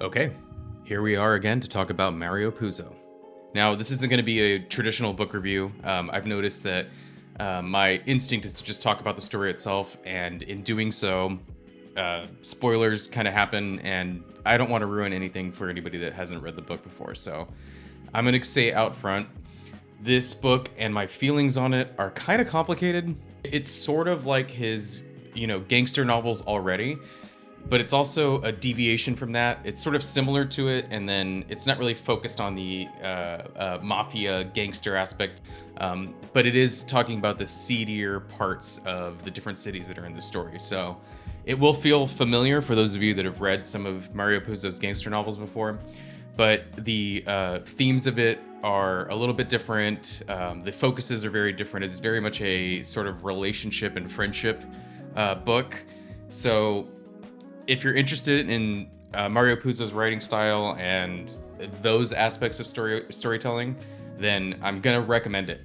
Okay, here we are again to talk about Mario Puzo. Now, this isn't going to be a traditional book review. I've noticed that my instinct is to just talk about the story itself, and in doing so, spoilers kind of happen, and I don't want to ruin anything for anybody that hasn't read the book before. So I'm going to say out front, this book and my feelings on it are kind of complicated. It's sort of like his, gangster novels already, but it's also a deviation from that. It's sort of similar to it, and then it's not really focused on the mafia gangster aspect, but it is talking about the seedier parts of the different cities that are in the story. So it will feel familiar for those of you that have read some of Mario Puzo's gangster novels before, but the themes of it are a little bit different. The focuses are very different. It's very much a sort of relationship and friendship book. So if you're interested in Mario Puzo's writing style and those aspects of storytelling, then I'm gonna recommend it.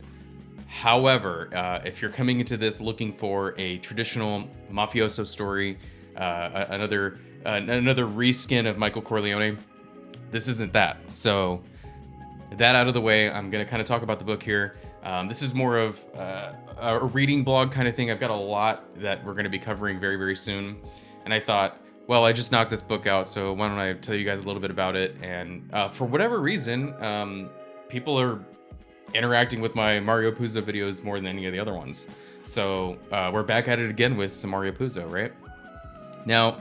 However, if you're coming into this looking for a traditional mafioso story, another reskin of Michael Corleone, this isn't that. So that out of the way, I'm gonna kind of talk about the book here. This is more of a reading blog kind of thing. I've got a lot that we're gonna be covering very, very soon, and I thought, well, I just knocked this book out, so why don't I tell you guys a little bit about it? And for whatever reason, people are interacting with my Mario Puzo videos more than any of the other ones. So we're back at it again with some Mario Puzo, right? Now,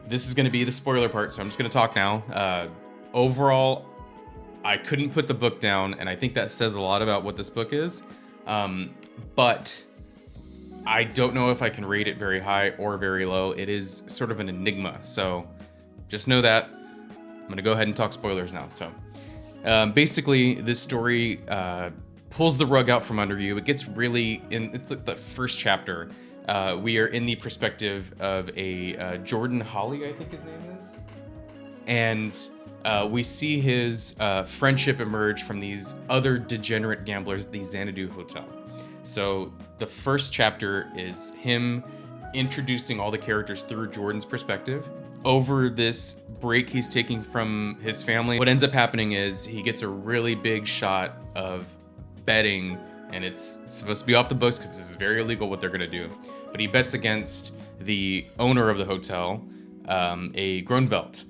this is going to be the spoiler part, so I'm just going to talk now. Overall, I couldn't put the book down, and I think that says a lot about what this book is. But I don't know if I can rate it very high or very low. It is sort of an enigma, so just know that. I'm going to go ahead and talk spoilers now. So basically, this story pulls the rug out from under you. It gets really, it's like the first chapter. We are in the perspective of a Jordan Holly, I think his name is. And we see his friendship emerge from these other degenerate gamblers at the Xanadu Hotel. So the first chapter is him introducing all the characters through Jordan's perspective. Over this break he's taking from his family, what ends up happening is he gets a really big shot of betting, and it's supposed to be off the books because this is very illegal what they're going to do. But he bets against the owner of the hotel, a Grunwald.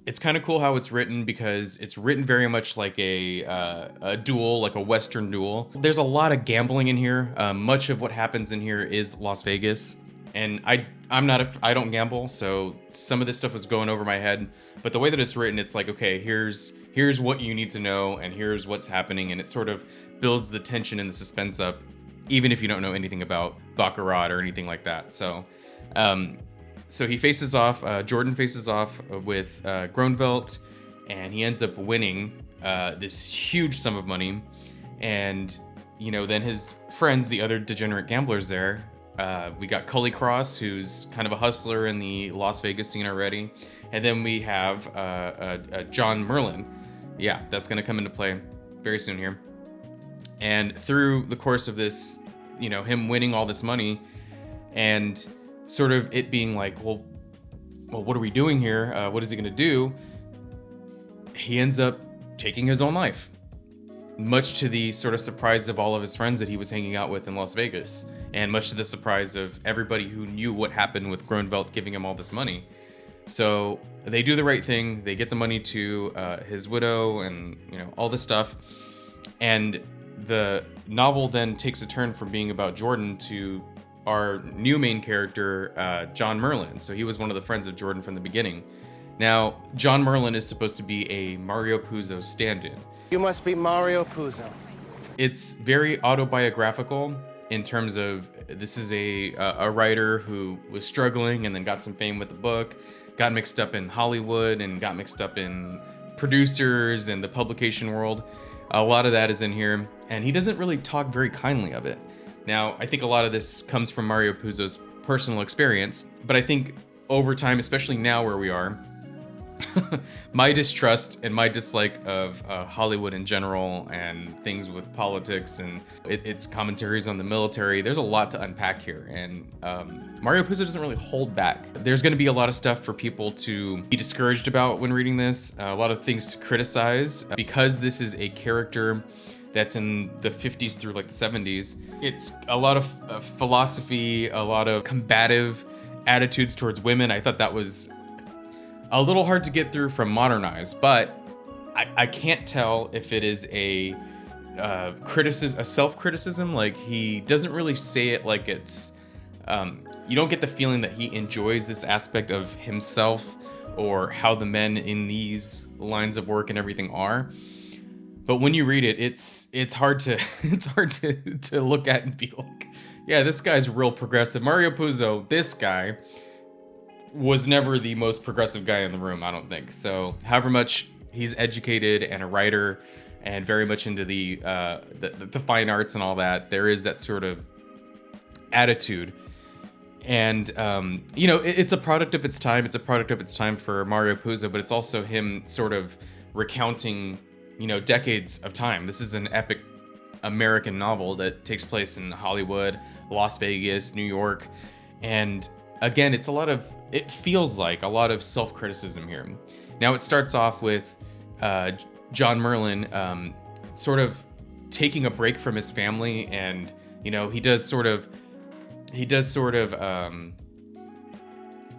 It's kind of cool how it's written because it's written very much like a duel, like a Western duel. There's a lot of gambling in here. Much of what happens in here is Las Vegas. And I don't gamble, so some of this stuff was going over my head. But the way that it's written, it's like, okay, here's what you need to know, and here's what's happening. And it sort of builds the tension and the suspense up, even if you don't know anything about Baccarat or anything like that. So he faces off, Jordan faces off with Grunwald, and he ends up winning this huge sum of money. And, then his friends, the other degenerate gamblers there, we got Cully Cross, who's kind of a hustler in the Las Vegas scene already. And then we have John Merlin. Yeah, that's going to come into play very soon here. And through the course of this, him winning all this money and sort of it being like, well, what are we doing here? What is he going to do? He ends up taking his own life, much to the sort of surprise of all of his friends that he was hanging out with in Las Vegas, and much to the surprise of everybody who knew what happened with Grunwald giving him all this money. So they do the right thing. They get the money to his widow and, all this stuff. And the novel then takes a turn from being about Jordan to our new main character, John Merlin. So he was one of the friends of Jordan from the beginning. Now, John Merlin is supposed to be a Mario Puzo stand-in. You must be Mario Puzo. It's very autobiographical in terms of this is a writer who was struggling and then got some fame with the book, got mixed up in Hollywood and got mixed up in producers and the publication world. A lot of that is in here, and he doesn't really talk very kindly of it. Now, I think a lot of this comes from Mario Puzo's personal experience, but I think over time, especially now where we are, my distrust and my dislike of Hollywood in general and things with politics and its commentaries on the military. There's a lot to unpack here, and Mario Puzo doesn't really hold back. There's going to be a lot of stuff for people to be discouraged about when reading this, a lot of things to criticize, because this is a character that's in the 50s through like the 70s. It's a lot of philosophy, a lot of combative attitudes towards women. I thought that was a little hard to get through from Modern Eyes, but I can't tell if it is a criticism, a self-criticism. Like, he doesn't really say it like it's, you don't get the feeling that he enjoys this aspect of himself or how the men in these lines of work and everything are. But when you read it, it's hard to to look at and be like, yeah, this guy's real progressive. Mario Puzo, this guy was never the most progressive guy in the room, I don't think. So however much he's educated and a writer and very much into the fine arts and all that, there is that sort of attitude. And, it's a product of its time. It's a product of its time for Mario Puzo, but it's also him sort of recounting, decades of time. This is an epic American novel that takes place in Hollywood, Las Vegas, New York. And again, it feels like a lot of self-criticism here. Now, it starts off with John Merlin sort of taking a break from his family, and he does sort of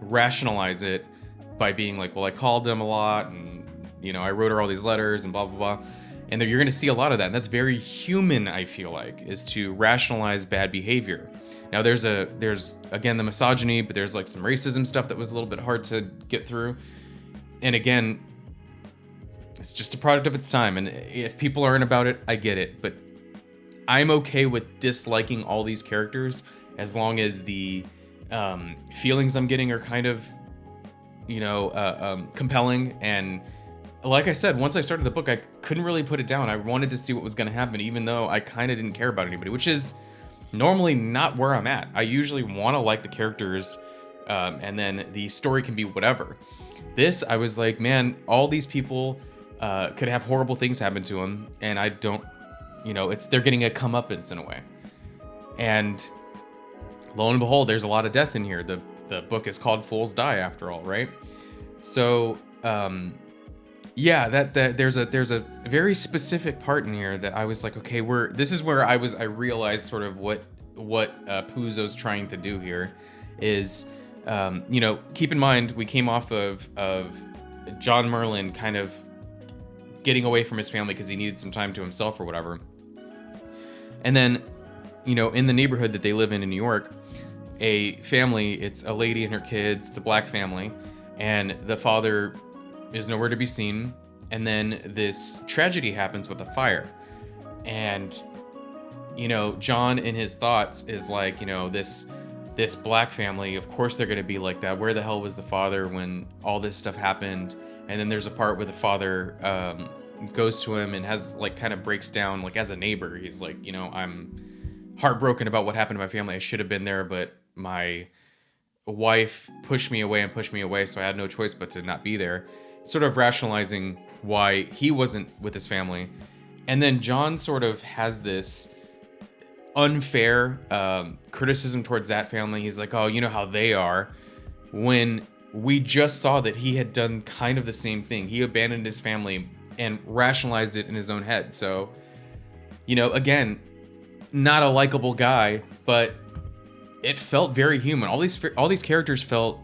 rationalize it by being like, well, I called him a lot, and I wrote her all these letters and blah blah blah. And you're going to see a lot of that, and that's very human, I feel like, is to rationalize bad behavior. Now, there's again the misogyny, but there's like some racism stuff that was a little bit hard to get through. And again, it's just a product of its time, and if people aren't about it, I get it. But I'm okay with disliking all these characters as long as the feelings I'm getting are kind of, compelling. And like I said, once I started the book, I couldn't really put it down. I wanted to see what was going to happen, even though I kind of didn't care about anybody, which is normally not where I'm at. I usually want to like the characters, and then the story can be whatever. This, I was like, man, all these people could have horrible things happen to them, and I don't, they're getting a comeuppance in a way. And lo and behold, there's a lot of death in here. The book is called Fools Die, after all, right? So, yeah, that there's a very specific part in here that I was like, okay, this is where I realized sort of what Puzo's trying to do here is, keep in mind, we came off of John Merlin kind of getting away from his family because he needed some time to himself or whatever. And then, in the neighborhood that they live in New York, a family, it's a lady and her kids, it's a black family, and the father is nowhere to be seen. And then this tragedy happens with a fire. And, John in his thoughts is like, this black family, of course they're going to be like that. Where the hell was the father when all this stuff happened? And then there's a part where the father goes to him and has like kind of breaks down, like as a neighbor. He's like, I'm heartbroken about what happened to my family. I should have been there, but my wife pushed me away, so I had no choice but to not be there. Sort of rationalizing why he wasn't with his family. And then John sort of has this unfair criticism towards that family. He's like, oh, you know how they are. When we just saw that he had done kind of the same thing. He abandoned his family and rationalized it in his own head. So, again, not a likable guy, but it felt very human. All these characters felt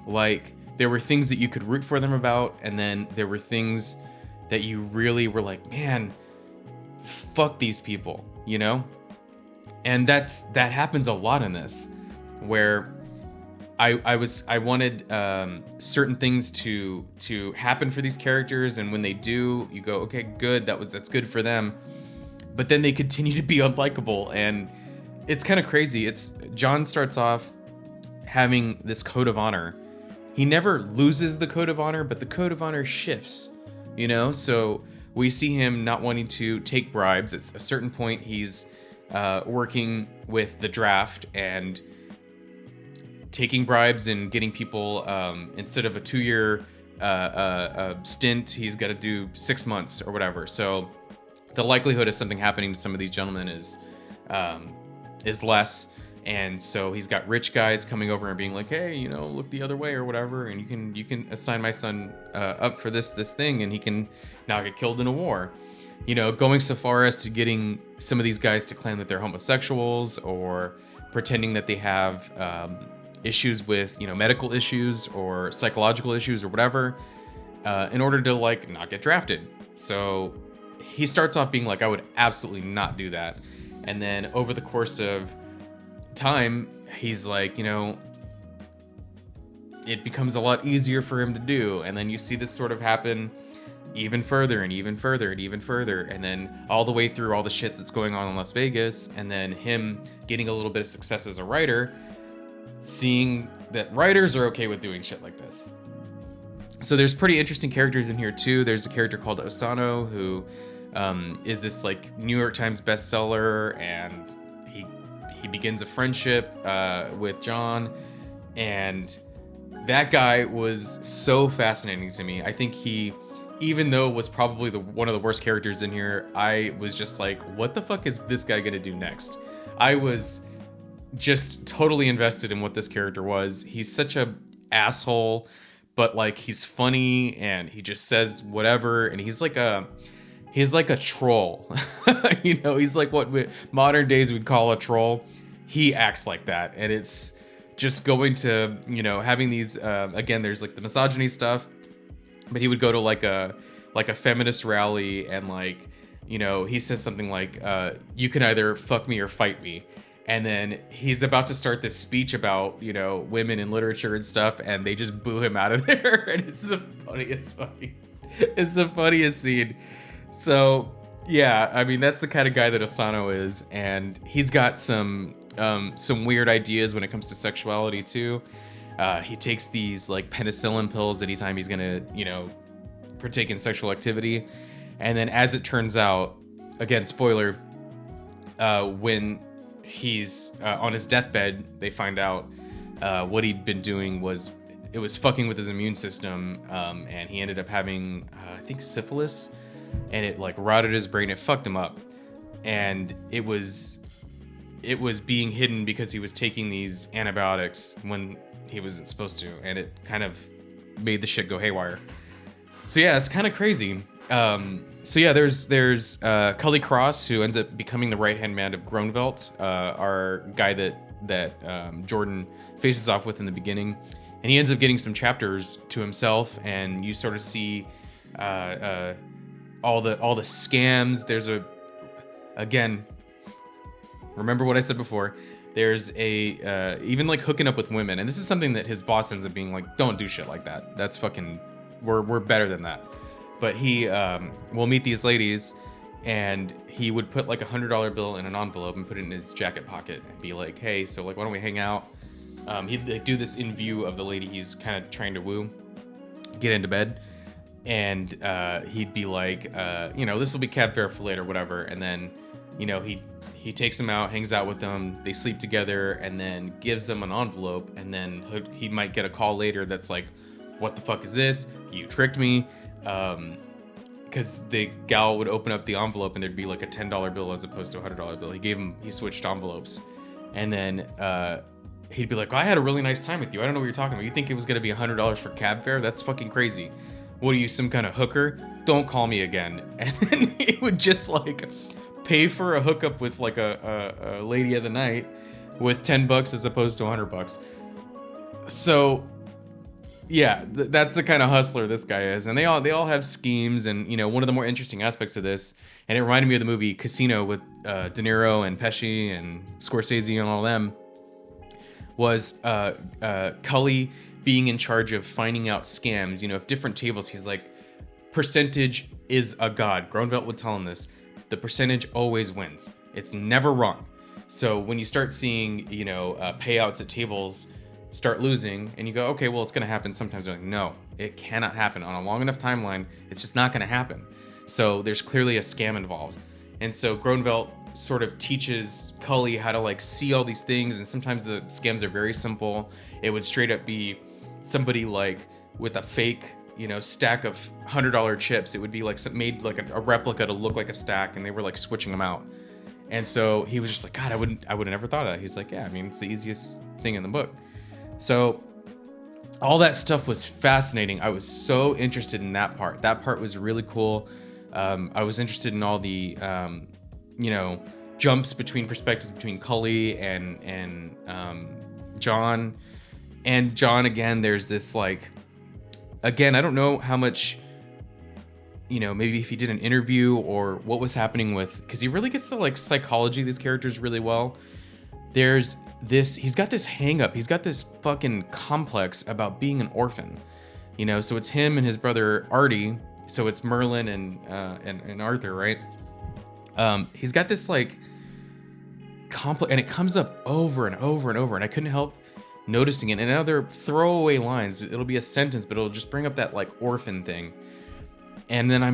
like there were things that you could root for them about, and then there were things that you really were like, man, fuck these people, And that happens a lot in this, where I wanted certain things to happen for these characters, and when they do, you go, okay, good, that's good for them. But then they continue to be unlikable, and it's kind of crazy. John starts off having this code of honor. He never loses the code of honor, but the code of honor shifts, So we see him not wanting to take bribes. At a certain point, he's working with the draft and taking bribes and getting people, instead of a 2-year stint, he's got to do 6 months or whatever. So the likelihood of something happening to some of these gentlemen is less. And so he's got rich guys coming over and being like, hey, you know, look the other way or whatever, and you can assign my son up for this thing, and he can not get killed in a war. You know, going so far as to getting some of these guys to claim that they're homosexuals, or pretending that they have issues with, you know, medical issues or psychological issues or whatever, in order to like not get drafted. So he starts off being like, I would absolutely not do that. And then over the course of time, he's like, you know, it becomes a lot easier for him to do. And then you see this sort of happen even further and even further and even further, and then all the way through all the shit that's going on in Las Vegas, and then him getting a little bit of success as a writer, seeing that writers are okay with doing shit like this. So there's pretty interesting characters in here too. There's a character called Osano who is this like New York Times bestseller, and he begins a friendship with John, and that guy was so fascinating to me. I think he, even though was probably one of the worst characters in here, I was just like, what the fuck is this guy gonna do next? I was just totally invested in what this character was. He's such a asshole, but like he's funny and he just says whatever, and he's like a troll. You know, he's like what modern days we'd call a troll. He acts like that, and it's just going to, you know, having these again, there's like the misogyny stuff, but he would go to like a feminist rally, and like, you know, he says something like, you can either fuck me or fight me. And then he's about to start this speech about, you know, women in literature and stuff, and they just boo him out of there. And it's the funniest scene. So yeah, I mean, that's the kind of guy that Osano is, and he's got some weird ideas when it comes to sexuality too. He takes these like penicillin pills anytime he's gonna, you know, partake in sexual activity. And then as it turns out, again, spoiler, when he's on his deathbed, they find out what he'd been doing was fucking with his immune system, and he ended up having I think syphilis, and it like rotted his brain. It fucked him up, and it was being hidden because he was taking these antibiotics when he wasn't supposed to, and it kind of made the shit go haywire. So yeah, it's kind of crazy. So yeah, there's Cully Cross, who ends up becoming the right-hand man of Groenvelt, our guy that Jordan faces off with in the beginning, and he ends up getting some chapters to himself, and you sort of see all the scams. There's again, remember what I said before. There's even like hooking up with women, and this is something that his boss ends up being like, don't do shit like that. That's fucking, we're better than that. But he will meet these ladies, and he would put like $100 bill in an envelope and put it in his jacket pocket and be like, hey, so like, why don't we hang out? He'd like, do this in view of the lady he's kind of trying to woo, get into bed. And he'd be like, you know, this will be cab fare for later, whatever. And then, you know, he takes them out, hangs out with them, they sleep together, and then gives them an envelope. And then he might get a call later that's like, what the fuck is this? You tricked me. Because the gal would open up the envelope and there'd be like a $10 bill as opposed to a $100 bill. He switched envelopes. And then he'd be like, I had a really nice time with you. I don't know what you're talking about. You think it was going to be $100 for cab fare? That's fucking crazy. What are you, some kind of hooker? Don't call me again. And then he would just like pay for a hookup with like a lady of the night with $10 as opposed to $100. So yeah, that's the kind of hustler this guy is, and they all have schemes. And you know, one of the more interesting aspects of this, and it reminded me of the movie Casino with De Niro and Pesci and Scorsese and all them, was Cully being in charge of finding out scams. You know, if different tables, he's like, percentage is a god. Groenvelt would tell him this. The percentage always wins. It's never wrong. So when you start seeing, you know, payouts at tables start losing, and you go, okay, well, it's going to happen sometimes. They're like, no, it cannot happen on a long enough timeline. It's just not going to happen. So there's clearly a scam involved. And so Groenvelt sort of teaches Cully how to like see all these things, and sometimes the scams are very simple. It would straight up be somebody like with a fake stack of $100 chips. It would be like made like a replica to look like a stack, and they were like switching them out. And so he was just like, God, I would have never thought of that. He's like, yeah, I mean, it's the easiest thing in the book. So all that stuff was fascinating. I was so interested in that part. That part was really cool. I was interested in all the, jumps between perspectives between Cully and John. And John, again, there's this like, again, I don't know how much, maybe if he did an interview or what was happening with, because he really gets to like psychology of these characters really well. He's got this hang up. He's got this fucking complex about being an orphan, so it's him and his brother Artie. So it's Merlin and Arthur, right? He's got this like complex, and it comes up over and over and over, and I couldn't help noticing it. And other throwaway lines, it'll be a sentence, but it'll just bring up that like orphan thing. And then I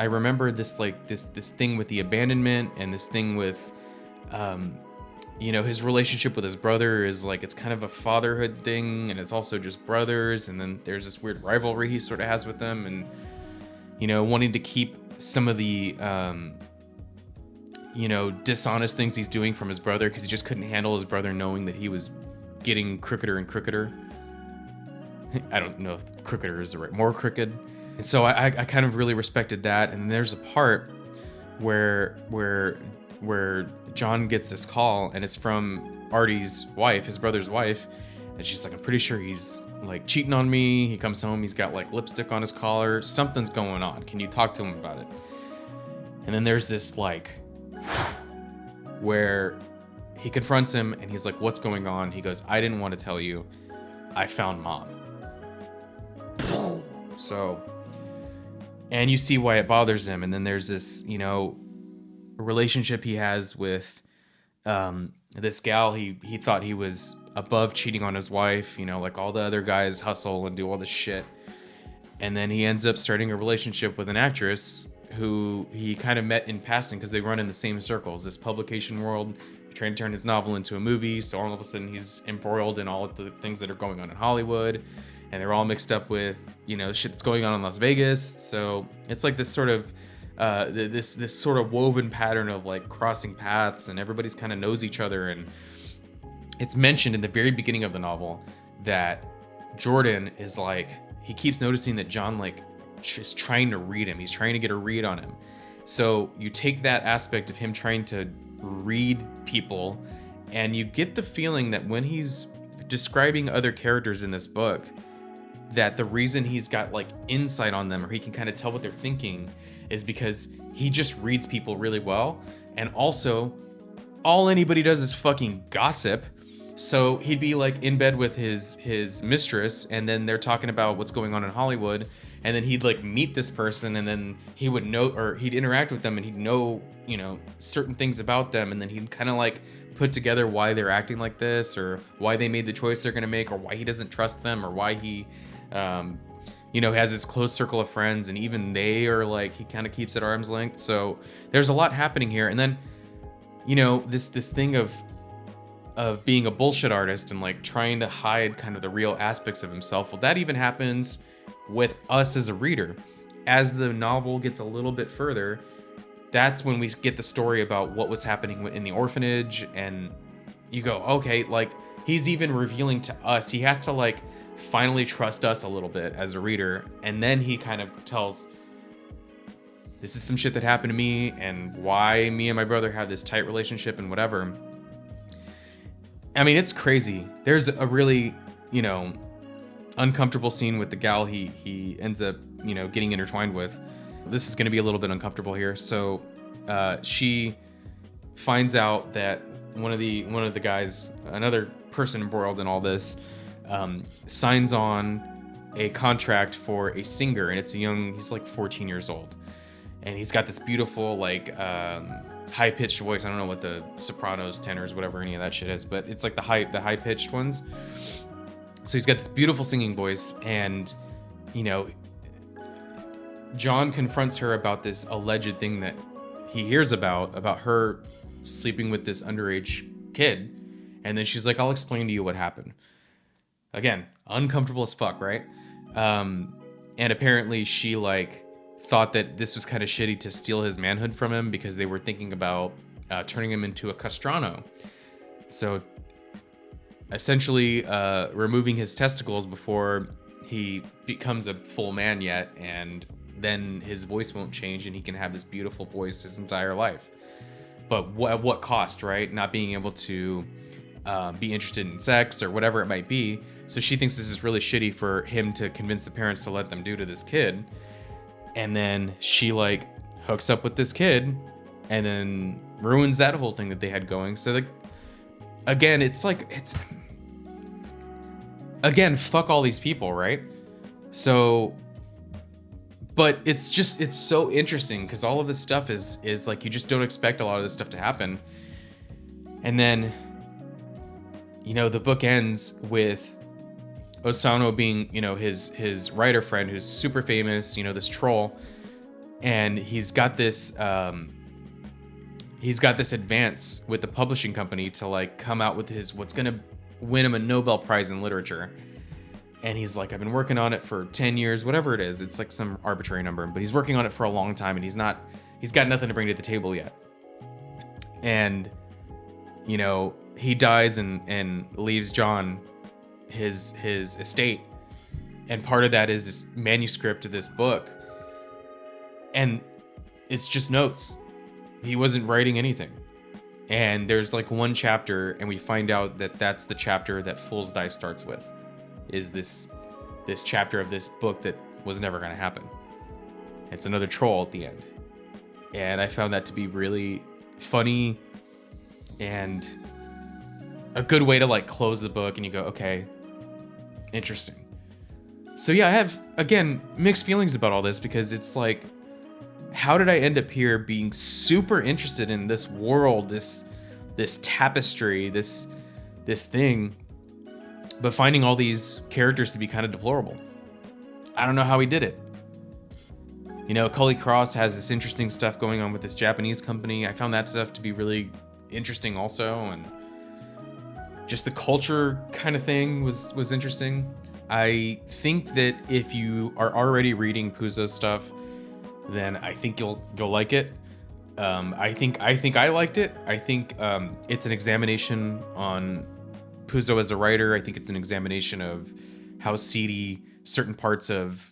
remember this like this thing with the abandonment, and this thing with his relationship with his brother is like, it's kind of a fatherhood thing, and it's also just brothers. And then there's this weird rivalry he sort of has with them, and wanting to keep some of the dishonest things he's doing from his brother, because he just couldn't handle his brother knowing that he was getting crookeder and crookeder. I don't know if crookeder is the right, more crooked. And so I kind of really respected that. And there's a part where John gets this call, and it's from Artie's wife, his brother's wife, and she's like, I'm pretty sure he's like cheating on me. He comes home, he's got like lipstick on his collar, something's going on, can you talk to him about it? And then there's this like where he confronts him, and he's like, what's going on? He goes, I didn't want to tell you, I found Mom. So, and you see why it bothers him. And then there's this relationship he has with this gal. He thought he was above cheating on his wife, like all the other guys hustle and do all this shit. And then he ends up starting a relationship with an actress who he kind of met in passing, because they run in the same circles, this publication world, trying to turn his novel into a movie. So all of a sudden he's embroiled in all of the things that are going on in Hollywood, and they're all mixed up with shit that's going on in Las Vegas. So it's like this sort of this sort of woven pattern of like crossing paths, and everybody's kind of knows each other. And it's mentioned in the very beginning of the novel that Jordan is like, he keeps noticing that John like is trying to read him. He's trying to get a read on him. So you take that aspect of him trying to read people, and you get the feeling that when he's describing other characters in this book, that the reason he's got like insight on them, or he can kind of tell what they're thinking, is because he just reads people really well. And also, all anybody does is fucking gossip. So he'd be like in bed with his mistress, and then they're talking about what's going on in Hollywood, and then he'd like meet this person, and then he would know, or he'd interact with them, and he'd know certain things about them, and then he'd kind of like put together why they're acting like this, or why they made the choice they're going to make, or why he doesn't trust them, or why he has his close circle of friends, and even they are like, he kind of keeps at arm's length. So there's a lot happening here. And then this thing of being a bullshit artist and like trying to hide kind of the real aspects of himself. Well, that even happens with us as a reader. As the novel gets a little bit further, that's when we get the story about what was happening in the orphanage, and you go, okay, like he's even revealing to us, he has to like finally trust us a little bit as a reader, and then he kind of tells, this is some shit that happened to me, and why me and my brother have this tight relationship and whatever. I mean, it's crazy. There's a really, uncomfortable scene with the gal he ends up, getting intertwined with. This is going to be a little bit uncomfortable here. So she finds out that one of the guys, another person embroiled in all this, signs on a contract for a singer, and it's he's like 14 years old, and he's got this beautiful like high-pitched voice. I don't know what the sopranos, tenors, whatever any of that shit is, but it's like the high-pitched ones. So he's got this beautiful singing voice, and John confronts her about this alleged thing that he hears about her sleeping with this underage kid, and then she's like, I'll explain to you what happened. Again, uncomfortable as fuck, right? And apparently she like thought that this was kind of shitty to steal his manhood from him because they were thinking about turning him into a castrano. So essentially removing his testicles before he becomes a full man yet, and then his voice won't change and he can have this beautiful voice his entire life. But at what cost, right? Not being able to be interested in sex or whatever it might be. So she thinks this is really shitty for him to convince the parents to let them do to this kid. And then she like hooks up with this kid and then ruins that whole thing that they had going. So like, again, fuck all these people, right? So, but it's so interesting because all of this stuff is like, you just don't expect a lot of this stuff to happen. And then, you know, the book ends with Osano being, you know, his writer friend who's super famous, you know, this troll, and he's got this advance with the publishing company to like come out with what's gonna win him a Nobel Prize in literature. And he's like, I've been working on it for 10 years, whatever it is. It's like some arbitrary number, but he's working on it for a long time, and he's got nothing to bring to the table yet. And, you know, he dies and leaves John his estate, and part of that is this manuscript of this book, and it's just notes. He wasn't writing anything, and there's like one chapter, and we find out that that's the chapter that Fool's Die starts with, is this chapter of this book that was never going to happen. It's another troll at the end, and I found that to be really funny and a good way to like close the book, and you go, okay, interesting. So yeah, I have, again, mixed feelings about all this, because it's like, how did I end up here being super interested in this world, this tapestry, this thing, but finding all these characters to be kind of deplorable? I don't know how he did it. You know, Cully Cross has this interesting stuff going on with this Japanese company. I found that stuff to be really interesting also, and just the culture kind of thing was interesting. I think that if you are already reading Puzo's stuff, then I think you'll like it. I think I liked it. I think it's an examination on Puzo as a writer. I think it's an examination of how seedy certain parts of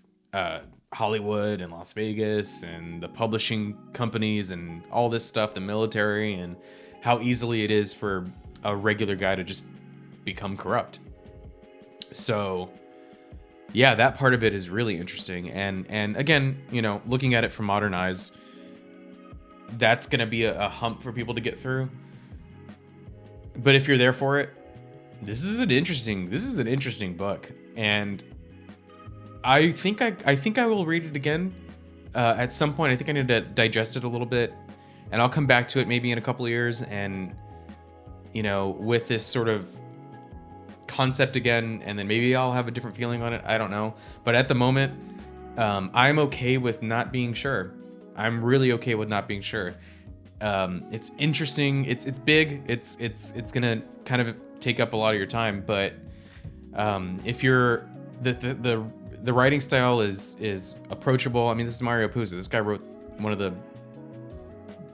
Hollywood and Las Vegas and the publishing companies and all this stuff, the military, and how easily it is for a regular guy to just become corrupt. So yeah, that part of it is really interesting. And again, you know, looking at it from modern eyes, that's going to be a hump for people to get through. But if you're there for it, this is an interesting book. And I think I will read it again at some point. I think I need to digest it a little bit, and I'll come back to it maybe in a couple of years, and, you know, with this sort of concept again, and then maybe I'll have a different feeling on it. I don't know. But at the moment, I'm okay with not being sure. I'm really okay with not being sure. It's interesting. It's big. It's gonna kind of take up a lot of your time. But if you're the writing style is approachable. I mean, this is Mario Puzo. This guy wrote one of the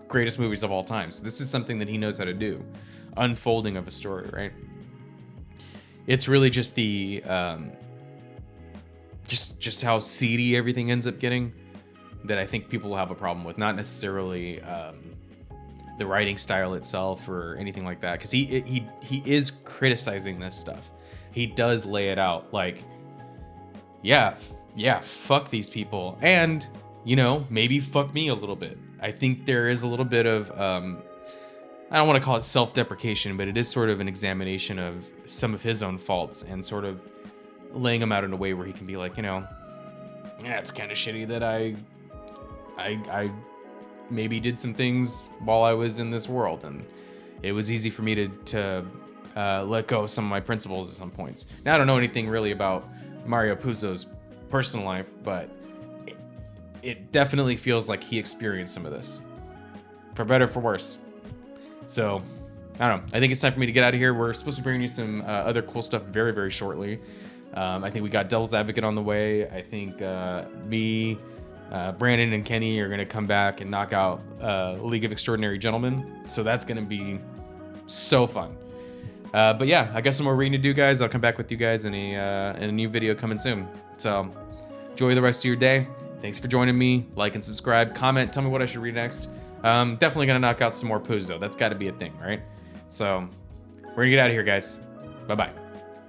greatest movies of all time. So this is something that he knows how to do. Unfolding of a story, right? It's really just the just how seedy everything ends up getting that I think people will have a problem with. Not necessarily the writing style itself or anything like that, because he is criticizing this stuff. He does lay it out like, yeah, fuck these people, and, you know, maybe fuck me a little bit. I think there is a little bit of I don't want to call it self-deprecation, but it is sort of an examination of some of his own faults and sort of laying them out in a way where he can be like, you know, yeah, it's kind of shitty that I maybe did some things while I was in this world, and it was easy for me to let go of some of my principles at some points. Now, I don't know anything really about Mario Puzo's personal life, but it definitely feels like he experienced some of this, for better or for worse. So, I don't know. I think it's time for me to get out of here. We're supposed to be bringing you some other cool stuff very, very shortly. I think we got Devil's Advocate on the way. I think me, Brandon, and Kenny are going to come back and knock out League of Extraordinary Gentlemen. So that's going to be so fun. But yeah, I got some more reading to do, guys. I'll come back with you guys in a new video coming soon. So enjoy the rest of your day. Thanks for joining me. Like and subscribe. Comment. Tell me what I should read next. Definitely going to knock out some more Puzo. That's got to be a thing, right? So we're going to get out of here, guys. Bye-bye.